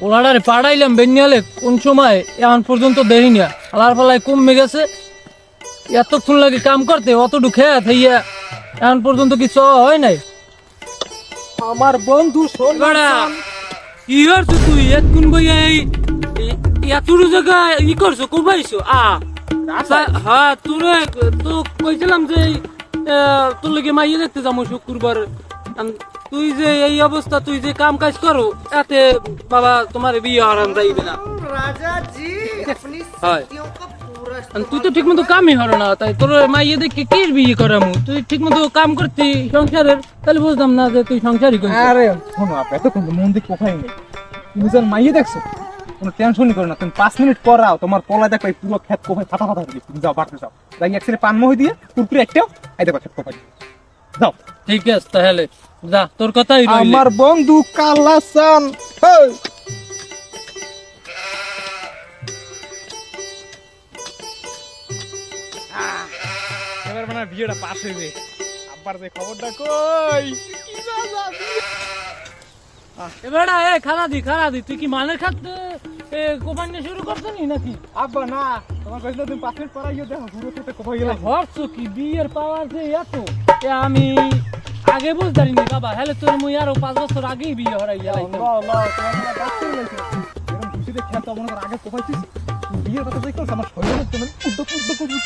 ওলাডারে পাড়াইলাম বেনিয়ালে কোন সময় এখন পর্যন্ত দেরি না আলার পালায় কমে গেছে এতক্ষণ লাগে কাম করতে অত ঢুকে থাইয়া এখন পর্যন্ত কিছু হয় নাই আমার বন্ধু কি করছো তুই এতক্ষণ বইয়া এতটু জায়গা ই করছো কোবাইছো হ্যাঁ তোর তো কইছিলাম যে তোর লগে মাইয়ে দেখতে যাবো শুক্রবার তুই যে এই অবস্থা তুই যে কাম কাজ করো এতে বাবা তোমার বিয়ে হারাম যাইবে না তুই তো ঠিক মতো কামই হলো না তাই তোর মাইয়ে দেখে কি বিয়ে করামু তুই ঠিক মতো কাম করতি সংসারের তাহলে বুঝতাম না যে তুই সংসারই করছিস। আরে শোনো আপনি এতক্ষণ মন দিয়ে কোথায় নেই তুমি যখন মাইয়ে দেখছো কোনো টেনশনই করো না তুমি 5 মিনিট পর আও তোমার পলা দেখো পুরো ক্ষেত কোথায় ফাটা ফাটা হয়ে তুমি যাও বাড়তে যাও যাই এক পান মহি দিয়ে কুরকুরে একটাও আই দেখো ক্ষেত কোথায় যাও ঠিক আছে তাহলে যা তোর কথাই রইল আমার বন্ধু কালাসান এবার মানে বিয়েটা পাস হইবে আব্বার যে খবরটা কই কি এবারে খানা দি তুই কি মানের খাতে কোপাইনে শুরু করছিস নাকি আব্বা না তোমার কইলো তুমি 5 মিনিট পর আইও দেখো পুরো তো কই গেল হরছো কি বিয়ের পাওয়ার যে এত আমি আগে বুঝতারি নি বাবা হেলে তোর মুই আরো 5 বছর আগেই বিয়ে হরাই গেলাম না তোমার ডাক্তার লাইছে এরকম খুশিতে খেত মনে কর আগে কোপাইছিস বিয়ের কথা কইছ আমার শরীরে তুমি উদ্দ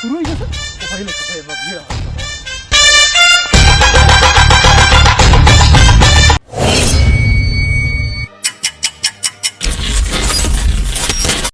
শুরু হয়ে গেছে কোপাইলো বিয়ে